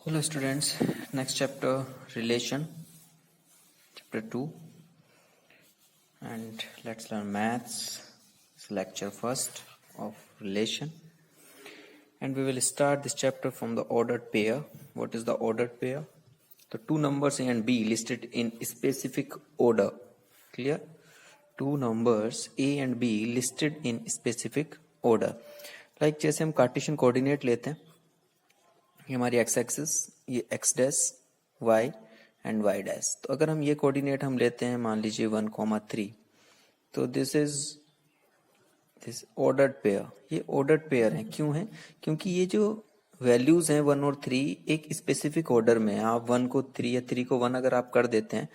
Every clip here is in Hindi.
Hello students, next chapter relation, chapter 2, and let's learn maths. It's lecture first of relation, and we will start this chapter from the ordered pair. What is the ordered pair? The two numbers A and B listed in specific order. Clear? Two numbers A and B listed in specific order. Like जैसे हम कार्टेशियन कोऑर्डिनेट लेते हैं, ये हमारी एक्स एक्सिस, ये X dash Y and Y dash. तो अगर हम ये कोऑर्डिनेट हम लेते हैं, मान लीजिए 1,3, तो this is this ordered pair. ये ऑर्डर्ड पेयर है, क्यों है? क्योंकि ये जो वैल्यूज हैं 1 और 3 एक स्पेसिफिक ऑर्डर में है। आप 1 को 3 या 3 को 1 अगर आप कर देते हैं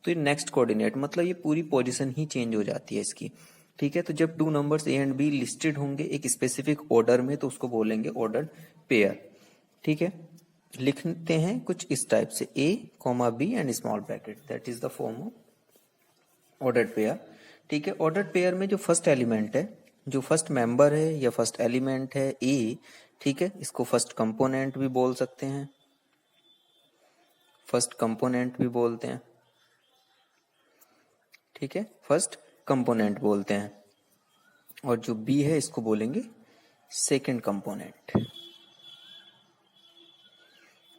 तो ये नेक्स्ट कोऑर्डिनेट, मतलब ये पूरी पोजीशन ही चेंज हो जाती है इसकी। ठीक है, तो जब two numbers A and be listed होंगे एक स्पेसिफिक ऑर्डर में तो उसको बोलेंगे ऑर्डर्ड पेयर। ठीक है, लिखते हैं कुछ इस टाइप से, A comma B and small bracket, that is the form of ordered pair. ठीक है, ऑर्डर्ड पेयर में जो फर्स्ट एलिमेंट है, जो फर्स्ट मेंबर है या फर्स्ट एलिमेंट है ए, ठीक है, इसको फर्स्ट कंपोनेंट भी बोल सकते हैं, फर्स्ट कंपोनेंट भी बोलते हैं। ठीक है, फर्स्ट कंपोनेंट बोलते हैं। और जो बी है इसको बोलेंगे सेकंड कंपोनेंट।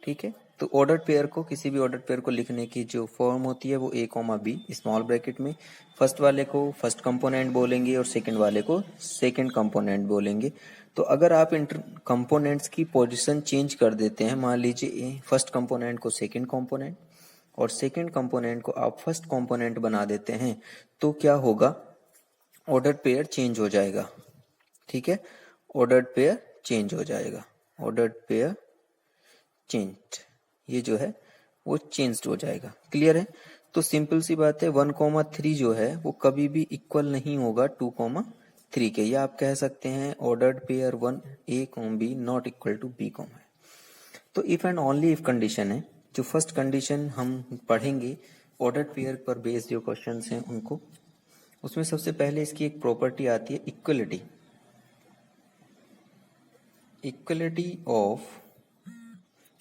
ठीक है, तो ऑर्डर्ड पेयर को, किसी भी ऑर्डर्ड पेयर को लिखने की जो फॉर्म होती है वो ए कॉमा बी स्मॉल ब्रैकेट में, फर्स्ट वाले को फर्स्ट कंपोनेंट बोलेंगे और सेकंड वाले को सेकंड कंपोनेंट बोलेंगे। तो अगर आप इन कंपोनेंट्स की पोजीशन चेंज कर देते हैं, मान लीजिए फर्स्ट कंपोनेंट को सेकंड कंपोनेंट और सेकंड कंपोनेंट को आप फर्स्ट कंपोनेंट बना देते हैं, तो क्या होगा? ऑर्डर्ड पेयर चेंज हो जाएगा। ठीक है, ऑर्डर्ड पेयर चेंज हो जाएगा, ऑर्डर्ड पेयर चेंज, ये जो है वो चेंज्ड हो जाएगा। क्लियर है? तो सिंपल सी बात है, 1,3 जो है वो कभी भी इक्वल नहीं होगा 2,3 के, या आप कह सकते हैं ordered pair 1 a comma b not equal to b comma है। तो if and only if condition है, जो फर्स्ट कंडीशन हम पढ़ेंगे ऑर्डर्ड पेयर पर बेस्ड जो क्वेश्चन हैं उनको, उसमें सबसे पहले इसकी एक प्रॉपर्टी आती है इक्वलिटी। इक्वलिटी ऑफ,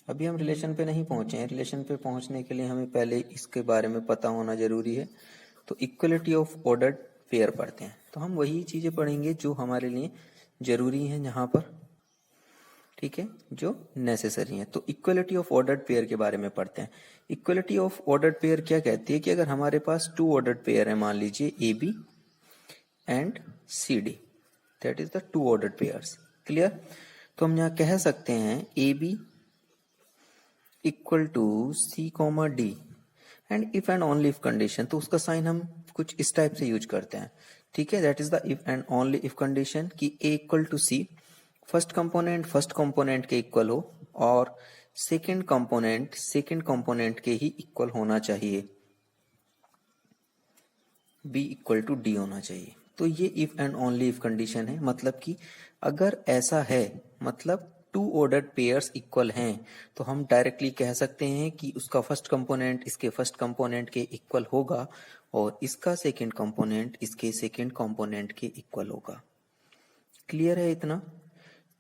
अभी हम रिलेशन पे नहीं पहुंचे हैं, रिलेशन पे पहुंचने के लिए हमें पहले इसके बारे में पता होना जरूरी है। तो इक्वलिटी ऑफ ऑर्डर्ड पेयर पढ़ते हैं, तो हम वही चीजें पढ़ेंगे जो हमारे लिए जरूरी हैं यहाँ पर। ठीक है, जो नेसेसरी है। तो इक्वलिटी ऑफ ऑर्डर्ड पेयर के बारे में पढ़ते हैं। इक्वलिटी ऑफ ऑर्डर्ड पेयर क्या कहती है कि अगर हमारे पास टू ऑर्डर्ड पेयर है, मान लीजिए a b and c d, that is the two ordered pairs. Clear? तो हम यहाँ कह सकते हैं a b equal to c comma d and if and only if condition, तो उसका साइन हम कुछ इस टाइप से यूज करते हैं। ठीक है, that is the if and only if condition कि A equal to C, first component के इक्वल हो और सेकंड कंपोनेंट के ही इक्वल होना चाहिए, बी इक्वल टू डी होना चाहिए। तो ये if and only if condition है, मतलब कि अगर ऐसा है, मतलब टू ऑर्डर्ड पेयर्स इक्वल हैं, तो हम डायरेक्टली कह सकते हैं कि उसका फर्स्ट कंपोनेंट इसके फर्स्ट कंपोनेंट के इक्वल होगा और इसका सेकंड कंपोनेंट इसके सेकंड कंपोनेंट के इक्वल होगा। क्लियर है इतना?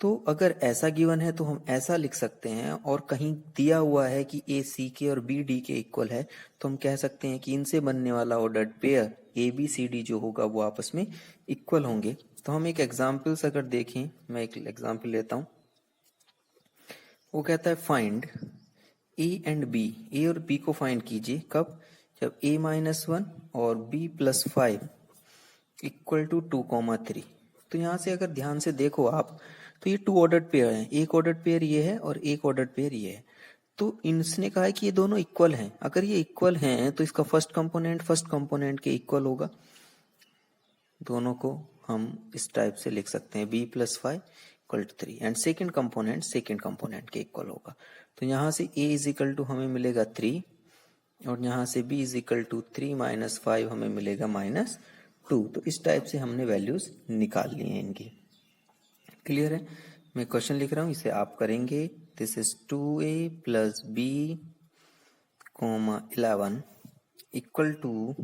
तो अगर ऐसा गिवन है तो हम ऐसा लिख सकते हैं, और कहीं दिया हुआ है कि ए सी के और बी डी के इक्वल है, तो हम कह सकते हैं कि इनसे बनने वाला ordered pair a b c d जो होगा वो आपस में इक्वल होंगे। तो हम एक एग्जाम्पल्स अगर देखें, मैं एक एग्जाम्पल लेता हूं। वो कहता है फाइंड ए एंड बी, ए और बी को फाइंड कीजिए कब? जब a -1 और b+5 इक्वल टू 2,3। तो यहाँ से अगर ध्यान से देखो आप, तो ये टू ऑर्डर्ड पेयर है, एक ऑर्डर्ड पेयर ये है और एक ऑर्डर्ड पेयर ये है। तो इनसे कहा है कि ये दोनों इक्वल हैं। अगर ये इक्वल हैं तो इसका फर्स्ट कंपोनेंट के इक्वल होगा। दोनों को हम इस टाइप से लिख सकते हैं, b+5 equal to 3 and second component के इक्वल होगा। तो यहाँ से a इज इक्वल टू हमें मिलेगा 3 और यहाँ से b इज इक्वल टू 3 - 5 हमें मिलेगा -2। तो इस टाइप से हमने वैल्यूज निकाल ली हैं इनकी। क्लियर है? मैं क्वेश्चन लिख रहा हूँ, इसे आप करेंगे। This is 2a + b, 11 equal to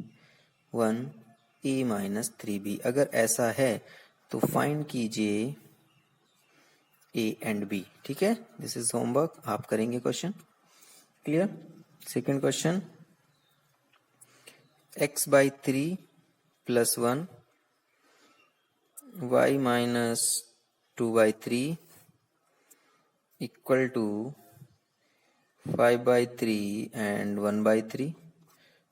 1a - 3b। अगर ऐसा है तो फाइंड कीजिए ए एंड बी। ठीक है, दिस इज होमवर्क, आप करेंगे question. Clear. Second question, x by 3 plus 1 y minus 2 by 3 equal to 5 by 3 and 1 by 3।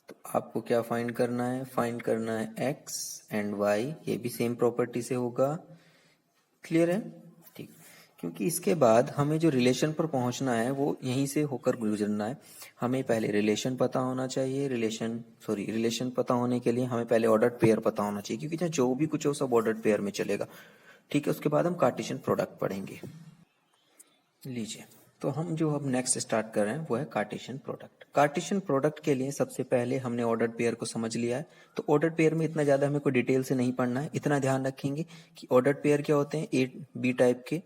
तो आपको क्या फाइंड करना है? फाइंड करना है x एंड y, ये भी सेम प्रॉपर्टी से होगा। क्लियर है? ठीक, क्योंकि इसके बाद हमें जो रिलेशन पर पहुंचना है वो यहीं से होकर गुजरना है। हमें पहले रिलेशन पता होना चाहिए, रिलेशन पता होने के लिए हमें पहले ऑर्डर्ड पेयर पता होना चाहिए, क्योंकि जो भी कुछ हो सब ऑर्डर्ड पेयर में चलेगा। ठीक है, उसके बाद हम कार्टेशियन प्रोडक्ट पढ़ेंगे। लीजिए, तो हम जो अब नेक्स्ट स्टार्ट कर रहे हैं वो है कार्टेशियन प्रोडक्ट। कार्टेशियन प्रोडक्ट के लिए सबसे पहले हमने ऑर्डर्ड पेयर को समझ लिया है। तो ऑर्डर्ड पेयर में इतना ज्यादा हमें कोई डिटेल से नहीं पढ़ना है, इतना ध्यान रखेंगे कि ऑर्डर्ड पेयर क्या होते हैं। ए बी टाइप के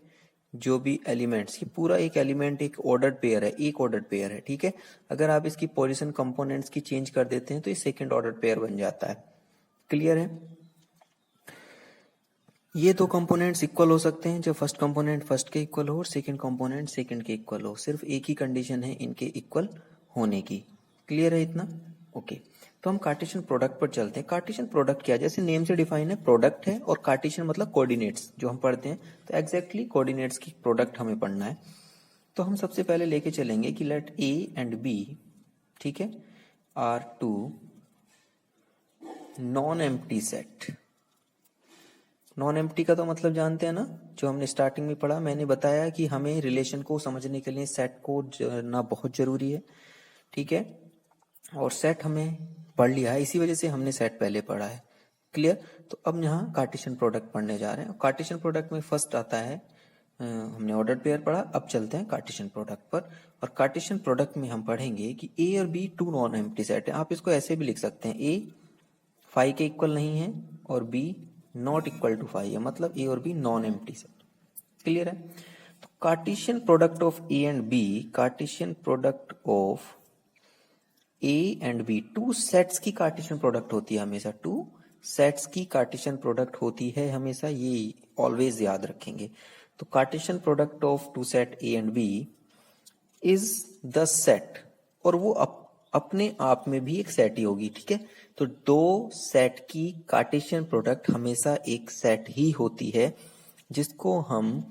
जो भी एलिमेंट्स, ये पूरा एक एलिमेंट एक ऑर्डर्ड पेयर है, एक ऑर्डर्ड पेयर है। ठीक है, अगर आप इसकी पोजीशन कंपोनेंट्स की चेंज कर देते हैं तो ये सेकेंड ऑर्डर्ड पेयर बन जाता है। क्लियर है? ये दो कंपोनेंट्स इक्वल हो सकते हैं जब फर्स्ट कंपोनेंट फर्स्ट के इक्वल हो और सेकंड कंपोनेंट सेकंड के इक्वल हो। सिर्फ एक ही कंडीशन है इनके इक्वल होने की। क्लियर है इतना? ओके, तो हम कार्टेशियन प्रोडक्ट पर चलते हैं। कार्टेशियन प्रोडक्ट क्या है? जैसे नेम से डिफाइन है, प्रोडक्ट है, और कार्टेशियन मतलब कोऑर्डिनेट्स जो हम पढ़ते हैं, तो एग्जैक्टली कोऑर्डिनेट्स की प्रोडक्ट हमें पढ़ना है। तो हम सबसे पहले लेके चलेंगे कि लेट ए एंड बी, ठीक है, are two non empty set. Non empty का तो मतलब जानते हैं ना, जो हमने स्टार्टिंग में पढ़ा। मैंने बताया कि हमें रिलेशन को समझने के लिए सेट को जानना बहुत जरूरी है। ठीक है, और सेट हमें पढ़ लिया है, इसी वजह से हमने सेट पहले पढ़ा है। क्लियर? तो अब यहाँ कार्टेशियन प्रोडक्ट पढ़ने जा रहे हैं। कार्टेशियन प्रोडक्ट में फर्स्ट आता है, हमने ऑर्डर पेयर पढ़ा, अब चलते हैं कार्टेशियन प्रोडक्ट पर। और कार्टेशियन प्रोडक्ट में हम पढ़ेंगे कि ए और b two non empty set है। आप इसको ऐसे भी लिख सकते हैं, ए 5 के इक्वल नहीं है और बी नॉट इक्वल टू 5 है, मतलब ए और b non empty set. Clear है? तो cartesian product of a and b, cartesian product of a and b, two sets की कार्टेशियन प्रोडक्ट होती है हमेशा। टू सेट्स की कार्टेशियन प्रोडक्ट होती है हमेशा, ये ऑलवेज याद रखेंगे। तो cartesian product of two set a and b is the set, और वो अपने आप में भी एक सेट ही होगी। ठीक है, तो दो सेट की कार्टेशियन प्रोडक्ट हमेशा एक सेट ही होती है, जिसको हम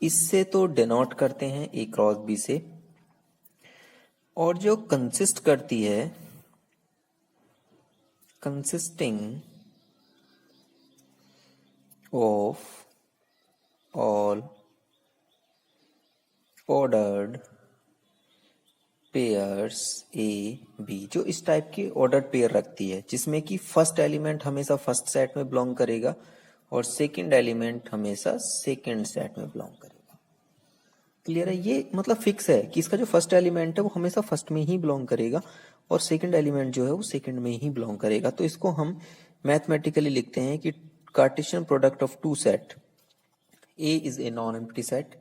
इससे तो डिनोट करते हैं ए क्रॉस बी से, और जो कंसिस्ट करती है, consisting of all ordered pairs a b, जो इस टाइप की ऑर्डर्ड पेयर रखती है, जिसमें कि फर्स्ट एलिमेंट हमेशा फर्स्ट सेट में बिलोंग करेगा और सेकंड एलिमेंट हमेशा सेकंड सेट में बिलोंग करेगा। क्लियर है? ये मतलब फिक्स है कि इसका जो फर्स्ट एलिमेंट है वो हमेशा फर्स्ट में ही बिलोंग करेगा और सेकंड एलिमेंट जो है वो सेकंड में ही बिलोंग करेगा। तो इसको हम मैथमेटिकली लिखते हैं कि cartesian product of two set, A is a non-empty set,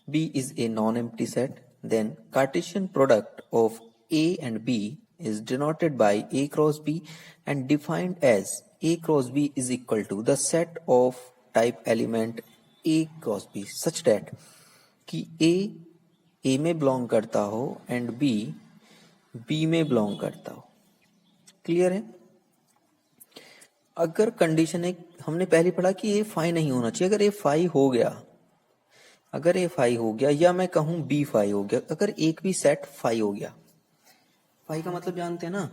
B is a non-empty set, then Cartesian product of A and B is denoted by A cross B and defined as A cross B is equal to the set of type element A cross B such that कि A में belong करता हो and B B में belong करता हो। क्लियर है? अगर कंडीशन है, हमने पहले पढ़ा कि ए 5 नहीं होना चाहिए, अगर ए 5 हो गया, अगर ए 5 हो गया, या मैं कहूं बी 5 हो गया, अगर एक भी सेट 5 हो गया, 5 का मतलब जानते हैं ना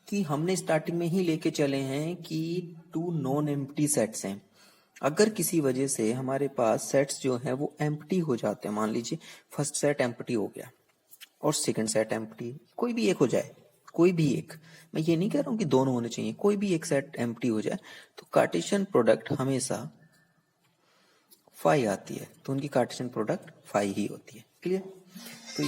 कि हमने स्टार्टिंग में ही लेके चले हैं कि टू नॉन एम्प्टी सेट्स हैं। अगर किसी वजह से हमारे पास सेट्स जो हैं वो एम्प्टी हो जाते हैं, मान लीजिए फर्स्ट सेट एम्प्टी हो गया और सेकंड सेट एम्प्टी, कोई भी एक हो जाए, कोई भी एक, मैं ये नहीं कह रहा हूं कि दोनों होने चाहिए, कोई भी एक सेट एम्प्टी हो जाए, तो कार्टेशियन प्रोडक्ट हमेशा 5 आती है, तो उनकी कार्टेशियन प्रोडक्ट 5 ही होती है। क्लियर? तो